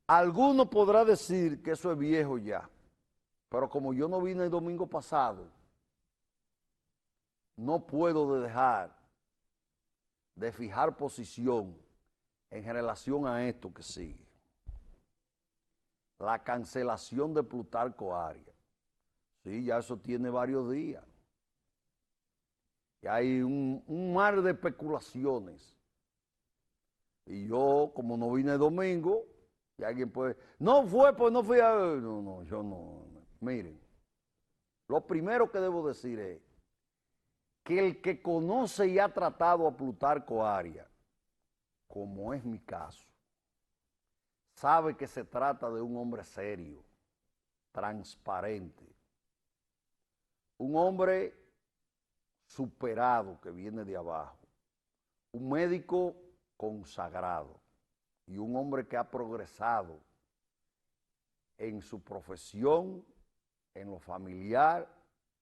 Alguno podrá decir que eso es viejo ya, pero como yo no vine el domingo pasado, no puedo dejar de fijar posición en relación a esto que sigue. La cancelación de Plutarco Arias. Sí, ya eso tiene varios días. Y hay un mar de especulaciones. Y yo, como no vine el domingo, y alguien puede, no fue, pues no fui a... No, yo no. Miren, lo primero que debo decir es que el que conoce y ha tratado a Plutarco Arias, como es mi caso, sabe que se trata de un hombre serio, transparente, un hombre superado que viene de abajo, un médico consagrado y un hombre que ha progresado en su profesión, en lo familiar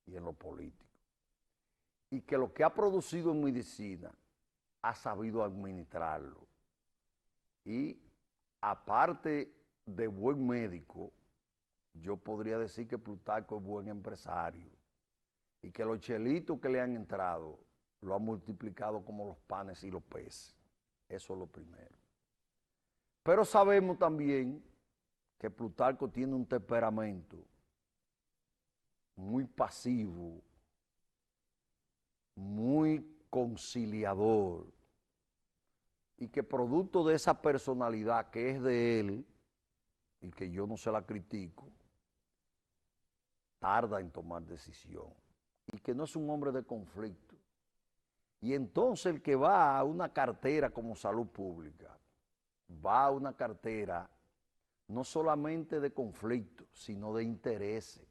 y en lo político. Y que lo que ha producido en medicina ha sabido administrarlo. Y aparte de buen médico, yo podría decir que Plutarco es buen empresario y que los chelitos que le han entrado lo han multiplicado como los panes y los peces. Eso es lo primero. Pero sabemos también que Plutarco tiene un temperamento muy pasivo, muy conciliador, y que producto de esa personalidad que es de él, y que yo no se la critico, tarda en tomar decisión, y que no es un hombre de conflicto. Y entonces el que va a una cartera como salud pública, va a una cartera no solamente de conflicto, sino de intereses.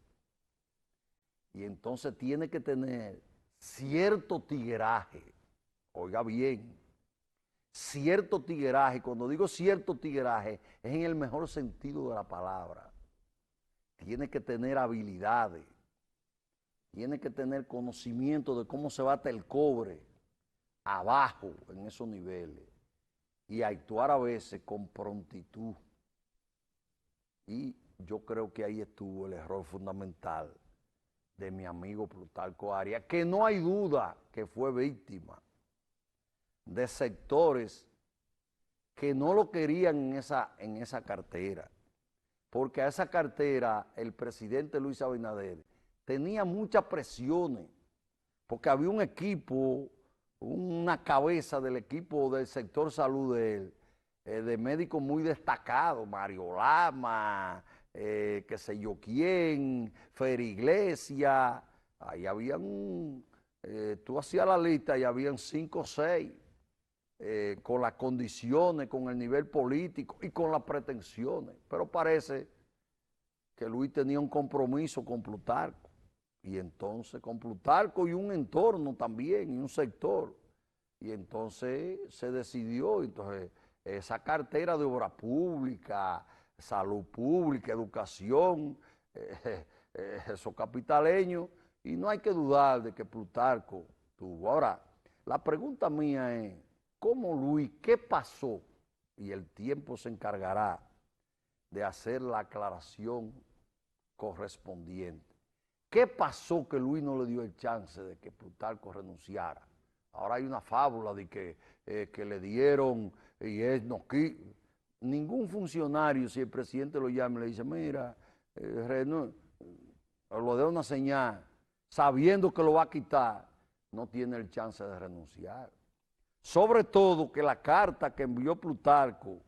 Y entonces tiene que tener cierto tigueraje, oiga bien, cierto tigueraje. Cuando digo cierto tigueraje, es en el mejor sentido de la palabra. Tiene que tener habilidades, tiene que tener conocimiento de cómo se bate el cobre abajo en esos niveles y actuar a veces con prontitud. Y yo creo que ahí estuvo el error fundamental de mi amigo Plutarco Arias, que no hay duda que fue víctima de sectores que no lo querían en esa cartera, porque a esa cartera el presidente Luis Abinader tenía muchas presiones, porque había un equipo, una cabeza del equipo del sector salud de él, de médicos muy destacados, Mario Lama, qué sé yo quién, Fer Iglesia, ahí habían, tú hacías la lista y habían 5 o 6, con las condiciones, con el nivel político y con las pretensiones, pero parece que Luis tenía un compromiso con Plutarco, y entonces con Plutarco y un entorno también, y un sector, y entonces se decidió, entonces esa cartera de obra pública, salud pública, educación, esos capitaleños, y no hay que dudar de que Plutarco tuvo. Ahora, la pregunta mía es, ¿cómo Luis, qué pasó? Y el tiempo se encargará de hacer la aclaración correspondiente. ¿Qué pasó que Luis no le dio el chance de que Plutarco renunciara? Ahora hay una fábula de que le dieron y es no, ningún funcionario, si el presidente lo llama y le dice, mira, lo da una señal, sabiendo que lo va a quitar, no tiene el chance de renunciar. Sobre todo que la carta que envió Plutarco,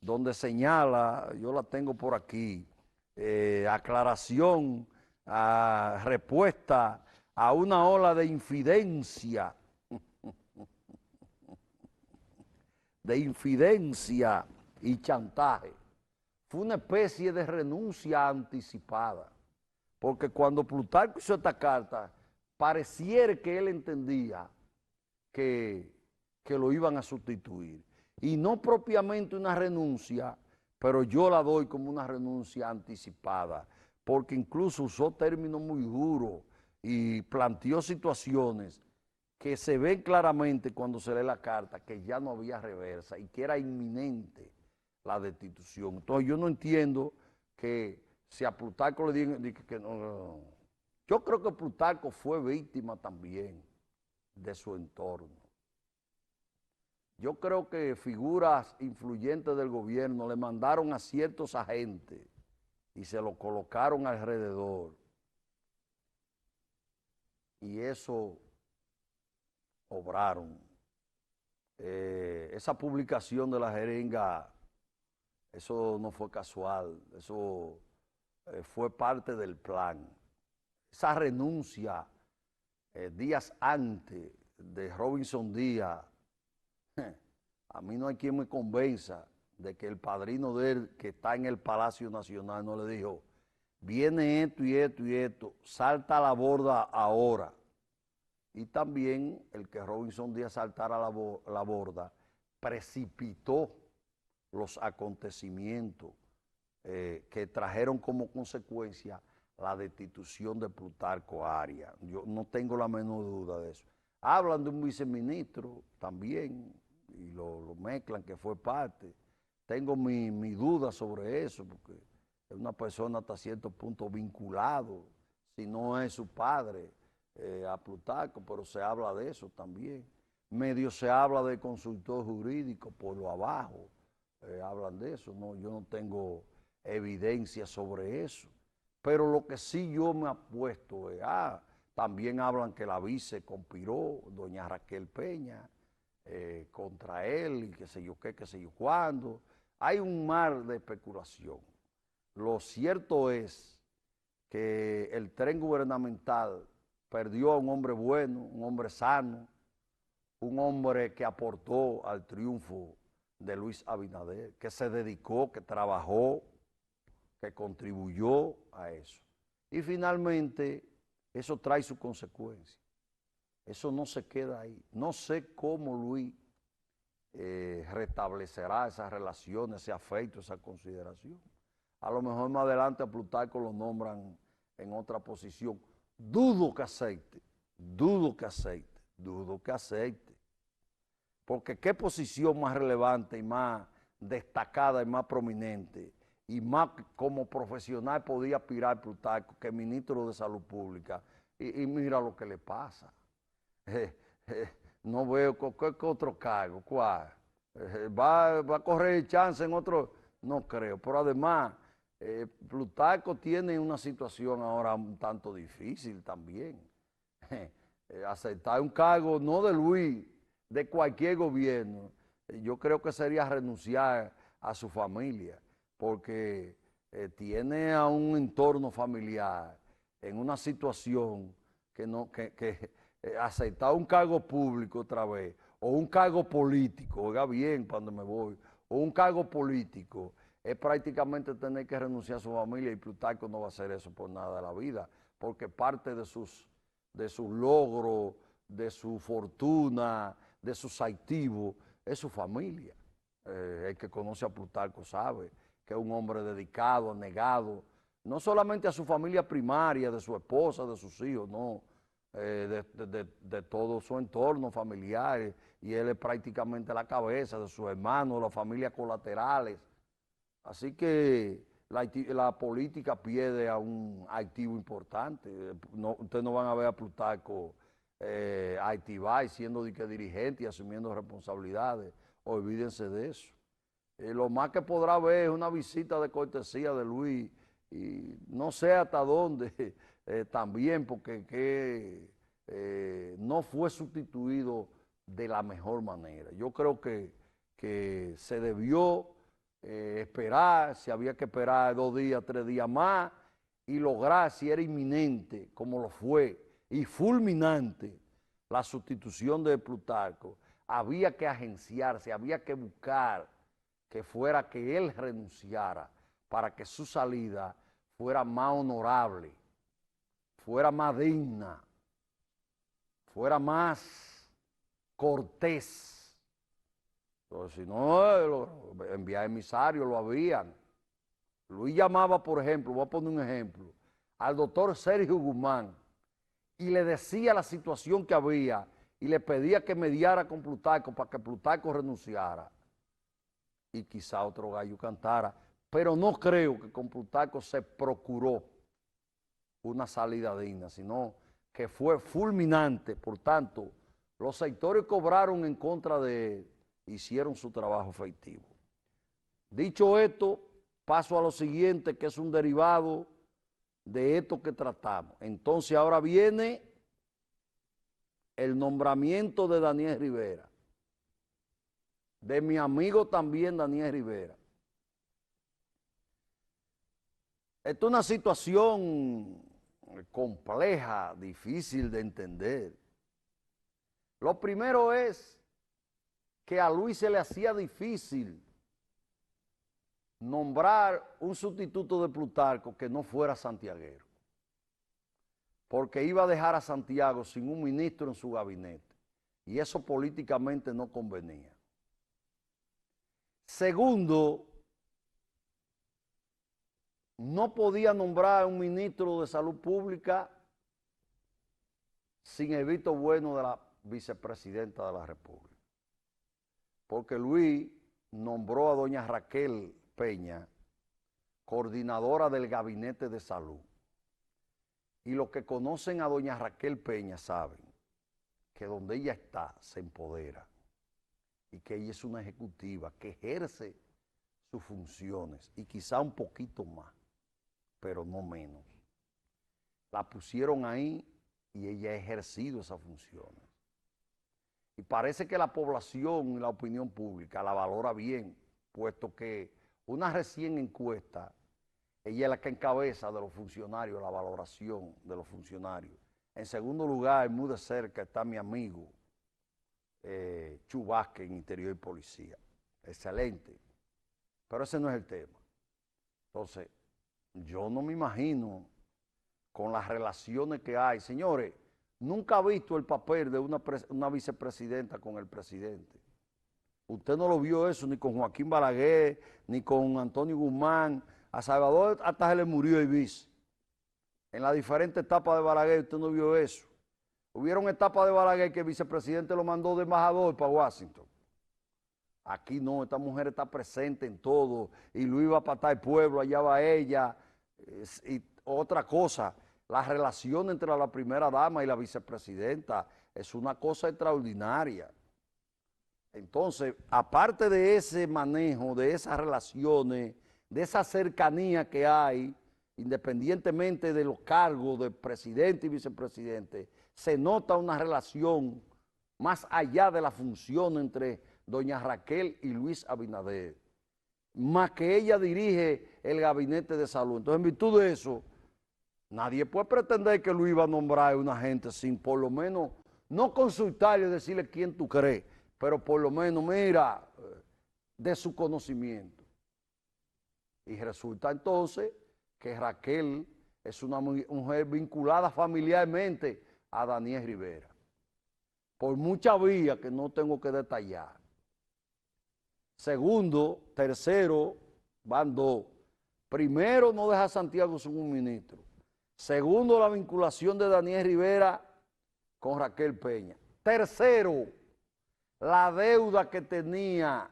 donde señala, yo la tengo por aquí, aclaración, respuesta a una ola de infidencia y chantaje. Fue una especie de renuncia anticipada, porque cuando Plutarco hizo esta carta, pareciera que él entendía que lo iban a sustituir. Y no propiamente una renuncia, pero yo la doy como una renuncia anticipada, porque incluso usó términos muy duros y planteó situaciones que se ven claramente cuando se lee la carta, que ya no había reversa y que era inminente la destitución. Entonces yo no entiendo que si a Plutarco le digan que no. Yo creo que Plutarco fue víctima también de su entorno. Yo creo que figuras influyentes del gobierno le mandaron a ciertos agentes y se lo colocaron alrededor. Y eso obraron. Esa publicación de la jeringa, eso no fue casual, eso fue parte del plan. Esa renuncia días antes de Robinson Díaz, a mí no hay quien me convenza de que el padrino de él, que está en el Palacio Nacional, no le dijo, viene esto y esto y esto, salta a la borda ahora. Y también el que Robinson Díaz saltara la borda precipitó los acontecimientos que trajeron como consecuencia la destitución de Plutarco Arias. Yo no tengo la menor duda de eso. Hablan de un viceministro también y lo mezclan que fue parte. Tengo mi duda sobre eso porque es una persona hasta cierto punto vinculado, si no es su padre, a Plutarco, pero se habla de eso también. Medio se habla de consultor jurídico por lo abajo, hablan de eso, no, yo no tengo evidencia sobre eso. Pero lo que sí yo me apuesto es, también hablan que la vice conspiró, doña Raquel Peña, contra él y qué sé yo qué sé yo cuándo. Hay un mar de especulación. Lo cierto es que el tren gubernamental perdió a un hombre bueno, un hombre sano, un hombre que aportó al triunfo de Luis Abinader, que se dedicó, que trabajó, que contribuyó a eso. Y finalmente, eso trae su consecuencia. Eso no se queda ahí. No sé cómo Luis restablecerá esas relaciones, ese afecto, esa consideración. A lo mejor más adelante a Plutarco lo nombran en otra posición. Dudo que acepte, dudo que acepte, dudo que acepte. Porque qué posición más relevante y más destacada y más prominente y más como profesional podía aspirar Plutarco que ministro de Salud Pública. Y mira lo que le pasa. No veo ¿qué otro cargo? ¿Cuál? ¿Va a correr chance en otro? No creo. Pero además, Plutarco tiene una situación ahora un tanto difícil también. Aceptar un cargo, no de Luis, de cualquier gobierno, yo creo que sería renunciar a su familia, porque tiene a un entorno familiar en una situación que aceptar un cargo público otra vez, o un cargo político, oiga bien cuando me voy, o un cargo político, es prácticamente tener que renunciar a su familia, y Plutarco no va a hacer eso por nada de la vida, porque parte de sus logros, de su fortuna, de sus activos, es su familia. El que conoce a Plutarco sabe que es un hombre dedicado, negado, no solamente a su familia primaria, de su esposa, de sus hijos, no, de todo su entorno familiar, y él es prácticamente la cabeza de sus hermanos, las familias colaterales. Así que la política pierde a un activo importante. Ustedes no van a ver a Plutarco activar siendo dirigente y asumiendo responsabilidades. Olvídense de eso. Lo más que podrá ver es una visita de cortesía de Luis, y no sé hasta dónde también, porque no fue sustituido de la mejor manera. Yo creo que se debió esperar, si había que esperar 2 días, 3 días más, y lograr, si era inminente, como lo fue, y fulminante, la sustitución de Plutarco, había que agenciarse, había que buscar que fuera que él renunciara para que su salida fuera más honorable, fuera más digna, fuera más cortés. Entonces, si no, enviar emisarios lo habían. Luis llamaba, por ejemplo, voy a poner un ejemplo, al doctor Sergio Guzmán y le decía la situación que había y le pedía que mediara con Plutarco para que Plutarco renunciara. y quizá otro gallo cantara, pero no creo que con Plutarco se procuró una salida digna, sino que fue fulminante. Por tanto, los sectores cobraron en contra de él, hicieron su trabajo efectivo. Dicho esto, paso a lo siguiente, que es un derivado de esto que tratamos. Entonces ahora viene el nombramiento de Daniel Rivera, de mi amigo también Daniel Rivera. Esta es una situación compleja, difícil de entender. Lo primero es que a Luis se le hacía difícil nombrar un sustituto de Plutarco que no fuera santiaguero, porque iba a dejar a Santiago sin un ministro en su gabinete, y eso políticamente no convenía. Segundo, no podía nombrar un ministro de Salud Pública sin el visto bueno de la vicepresidenta de la República, porque Luis nombró a doña Raquel Peña coordinadora del Gabinete de Salud. Y los que conocen a doña Raquel Peña saben que donde ella está se empodera y que ella es una ejecutiva que ejerce sus funciones y quizá un poquito más, pero no menos. La pusieron ahí y ella ha ejercido esas funciones. Y parece que la población y la opinión pública la valora bien, puesto que una recién encuesta, ella es la que encabeza de los funcionarios, la valoración de los funcionarios. En segundo lugar, muy de cerca está mi amigo Chu Vázquez en Interior y Policía. Excelente. Pero ese no es el tema. Entonces, yo no me imagino con las relaciones que hay. Señores, nunca he visto el papel de una vicepresidenta con el presidente. Usted no lo vio eso ni con Joaquín Balaguer, ni con Antonio Guzmán. A Salvador hasta se le murió el vice. En las diferentes etapas de Balaguer usted no vio eso. Hubieron etapas de Balaguer que el vicepresidente lo mandó de embajador para Washington. Aquí no, esta mujer está presente en todo. Y Luis va para tal pueblo, allá va ella. Y otra cosa, la relación entre la primera dama y la vicepresidenta es una cosa extraordinaria. Entonces, aparte de ese manejo, de esas relaciones, de esa cercanía que hay, independientemente de los cargos de presidente y vicepresidente, se nota una relación más allá de la función entre doña Raquel y Luis Abinader, más que ella dirige el gabinete de salud. Entonces, en virtud de eso, nadie puede pretender que Luis va a nombrar a una gente sin por lo menos, no consultarle y decirle quién tú crees, pero por lo menos, mira, de su conocimiento. Y resulta entonces que Raquel es una mujer vinculada familiarmente a Daniel Rivera, por muchas vías que no tengo que detallar. Segundo, tercero, van dos. Primero, no deja a Santiago sin un ministro. Segundo, la vinculación de Daniel Rivera con Raquel Peña. Tercero, la deuda que tenía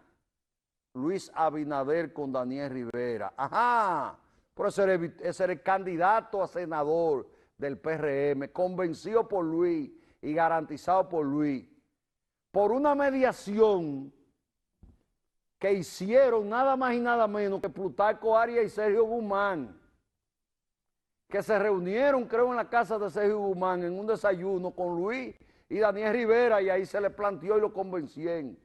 Luis Abinader con Daniel Rivera. Ajá, pero ese era el candidato a senador del PRM, convencido por Luis y garantizado por Luis, por una mediación que hicieron nada más y nada menos que Plutarco Arias y Sergio Guzmán, que se reunieron, creo, en la casa de Sergio Guzmán en un desayuno con Luis y Daniel Rivera, y ahí se le planteó y lo convencieron.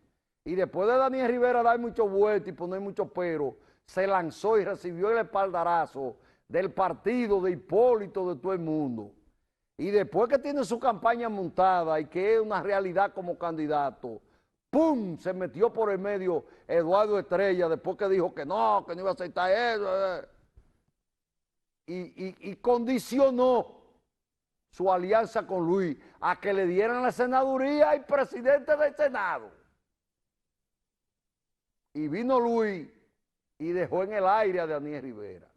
Y después de Daniel Rivera dar mucho vueltas y poner mucho pero, se lanzó y recibió el espaldarazo del partido, de Hipólito, de todo el mundo. Y después que tiene su campaña montada y que es una realidad como candidato, ¡pum!, se metió por el medio Eduardo Estrella, después que dijo que no iba a aceptar eso. Y condicionó su alianza con Luis a que le dieran la senaduría al presidente del Senado. Y vino Luis y dejó en el aire a Daniel Rivera.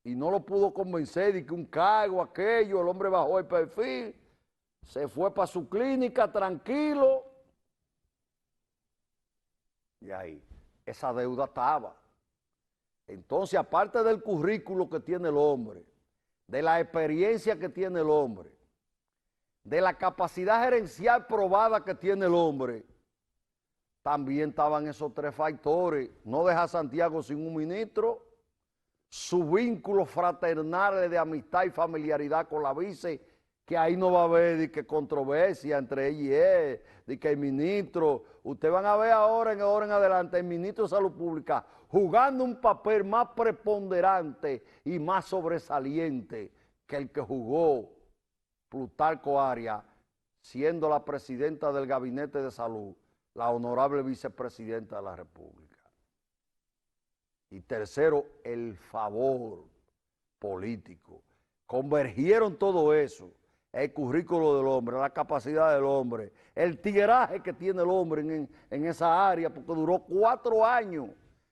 Y no lo pudo convencer de que un cargo, aquello, el hombre bajó el perfil, se fue para su clínica tranquilo. Y ahí. esa deuda estaba. Entonces, aparte del currículo que tiene el hombre, de la experiencia que tiene el hombre, de la capacidad gerencial probada que tiene el hombre, también estaban esos tres factores. No deja a Santiago sin un ministro, su vínculo fraternal de amistad y familiaridad con la vice, que ahí no va a haber de que controversia entre ella y él, de que el ministro, ustedes van a ver ahora en adelante el ministro de Salud Pública jugando un papel más preponderante y más sobresaliente que el que jugó Plutarco Arias, siendo la presidenta del Gabinete de Salud, la honorable vicepresidenta de la República. Y tercero, el favor político. Convergieron todo eso, el currículo del hombre, la capacidad del hombre, el tigueraje que tiene el hombre en esa área, porque duró 4 años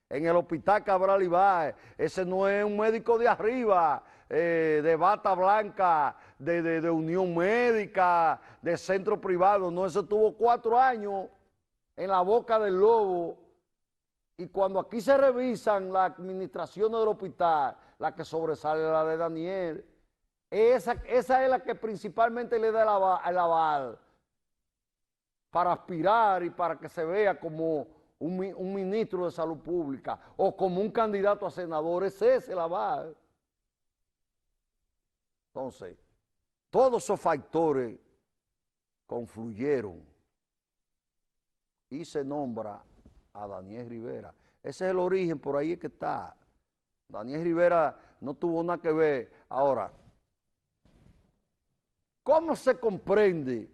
en el Hospital Cabral Ibáez. Ese no es un médico de arriba, de bata blanca, de Unión Médica, de centro privado. No, ese tuvo 4 años en la boca del lobo. Y cuando aquí se revisan las administraciones del hospital, la que sobresale es la de Daniel. Esa es la que principalmente le da el aval para aspirar y para que se vea como un ministro de salud pública o como un candidato a senador. Ese es el aval. Entonces, todos esos factores confluyeron y se nombra a Daniel Rivera. Ese es el origen, por ahí es que está. Daniel Rivera no tuvo nada que ver. Ahora, ¿cómo se comprende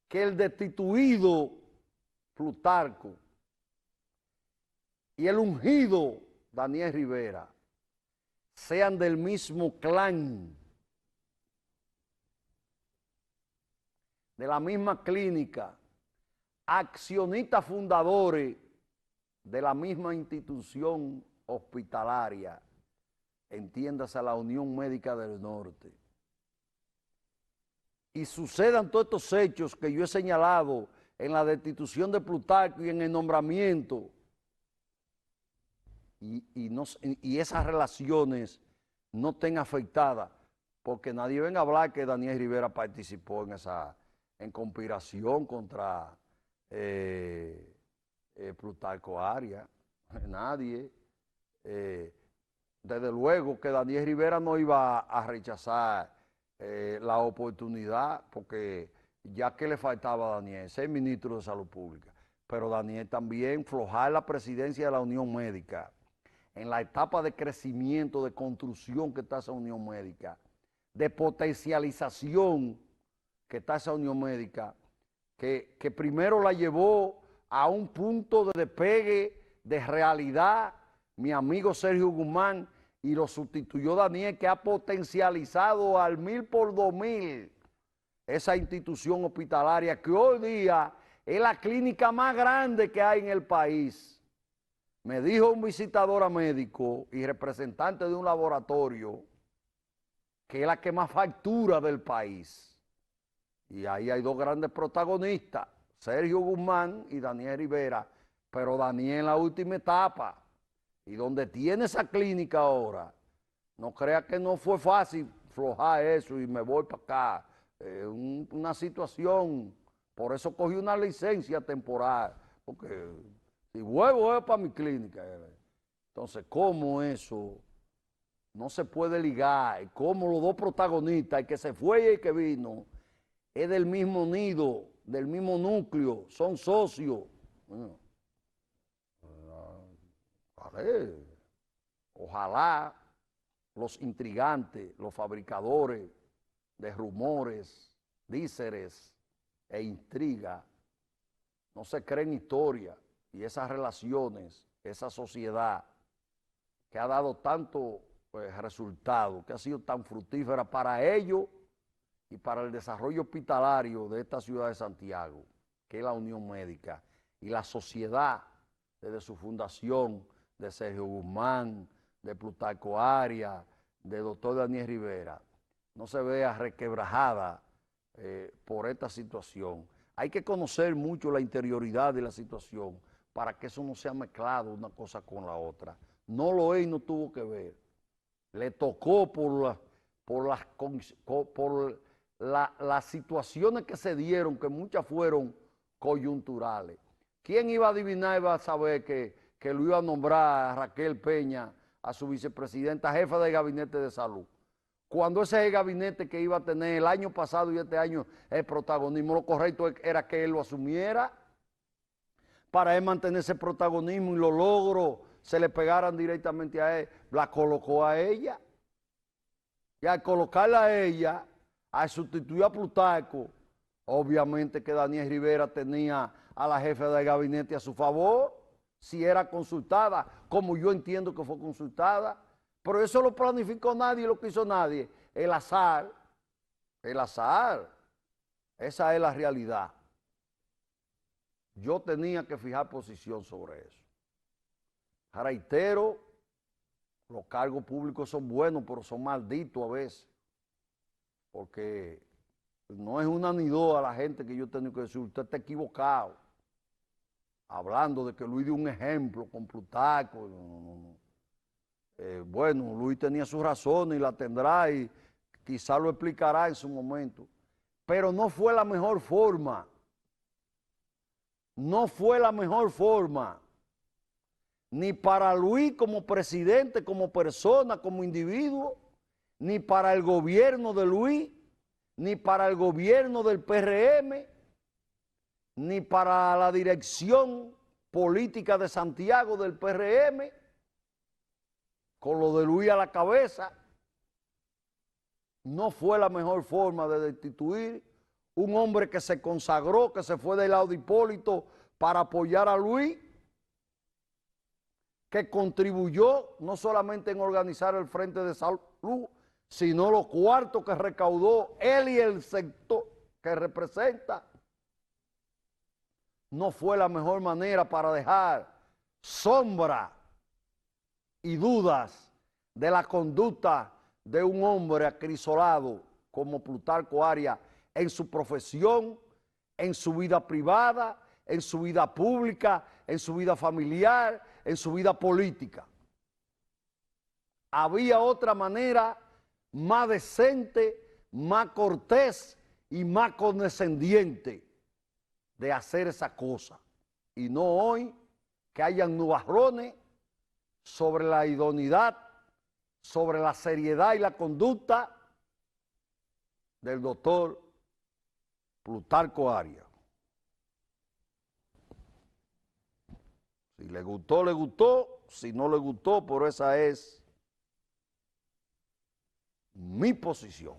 que el destituido Plutarco y el ungido Daniel Rivera sean del mismo clan, de la misma clínica, accionistas fundadores de la misma institución hospitalaria, entiéndase la Unión Médica del Norte, y sucedan todos estos hechos que yo he señalado en la destitución de Plutarco y en el nombramiento, y esas relaciones no estén afectadas, porque nadie venga a hablar que Daniel Rivera participó en conspiración contra Plutarco Arias. Nadie. Desde luego que Daniel Rivera no iba a rechazar la oportunidad, porque ya que le faltaba a Daniel ser ministro de Salud Pública, pero Daniel también flojar la presidencia de la Unión Médica, en la etapa de crecimiento, de construcción que está esa Unión Médica, de potencialización que está esa Unión Médica, que primero la llevó a un punto de despegue, de realidad, mi amigo Sergio Guzmán, y lo sustituyó Daniel, que ha potencializado al 1000 por 2000 esa institución hospitalaria que hoy día es la clínica más grande que hay en el país. Me dijo un visitador médico y representante de un laboratorio que es la que más factura del país. Y ahí hay 2 grandes protagonistas, Sergio Guzmán y Daniel Rivera, pero Daniel en la última etapa, y donde tiene esa clínica ahora, no crea que no fue fácil flojar eso y me voy para acá. Una situación, por eso cogí una licencia temporal, porque si vuelvo es para mi clínica. Entonces, ¿cómo eso no se puede ligar? ¿Cómo los 2 protagonistas, el que se fue y el que vino, es del mismo nido, del mismo núcleo, son socios? Bueno, ojalá los intrigantes, los fabricadores de rumores, díceres e intriga no se creen historia, y esas relaciones, esa sociedad que ha dado tanto resultado, que ha sido tan fructífera para ellos y para el desarrollo hospitalario de esta ciudad de Santiago, que es la Unión Médica, y la sociedad desde su fundación, de Sergio Guzmán, de Plutarco Arias, de doctor Daniel Rivera, no se vea requebrajada por esta situación. Hay que conocer mucho la interioridad de la situación para que eso no sea mezclado una cosa con la otra. No lo es y no tuvo que ver. Le tocó por las situaciones que se dieron, que muchas fueron coyunturales. ¿Quién iba a adivinar, iba a saber que lo iba a nombrar a Raquel Peña, a su vicepresidenta, jefa del gabinete de salud? Cuando ese es el gabinete que iba a tener el año pasado y este año el protagonismo, lo correcto era que él lo asumiera para él mantener ese protagonismo y los logros se le pegaran directamente a él. La colocó a ella. Y al colocarla a ella, al sustituir a Plutarco, obviamente que Daniel Rivera tenía a la jefa del gabinete a su favor, si era consultada, como yo entiendo que fue consultada. Pero eso lo planificó nadie, lo que hizo nadie. El azar, esa es la realidad. Yo tenía que fijar posición sobre eso. Reitero, los cargos públicos son buenos, pero son malditos a veces. Porque no es una ni dos a la gente que yo tengo que decir, usted está equivocado. Hablando de que Luis dio un ejemplo con Plutarco. Bueno, Luis tenía sus razones y la tendrá y quizá lo explicará en su momento. Pero no fue la mejor forma. No fue la mejor forma. Ni para Luis como presidente, como persona, como individuo, ni para el gobierno de Luis, ni para el gobierno del PRM, ni para la dirección política de Santiago del PRM, con lo de Luis a la cabeza. No fue la mejor forma de destituir un hombre que se consagró, que se fue del lado de Hipólito para apoyar a Luis, que contribuyó no solamente en organizar el Frente de Salud, sino los cuartos que recaudó él y el sector que representa. No fue la mejor manera para dejar sombra y dudas de la conducta de un hombre acrisolado como Plutarco Arias en su profesión, en su vida privada, en su vida pública, en su vida familiar, en su vida política. Había otra manera más decente, más cortés y más condescendiente de hacer esa cosa. Y no hoy que hayan nubarrones sobre la idoneidad, sobre la seriedad y la conducta del doctor Plutarco Arias. Si le gustó, le gustó. Si no le gustó, pero esa es mi posición.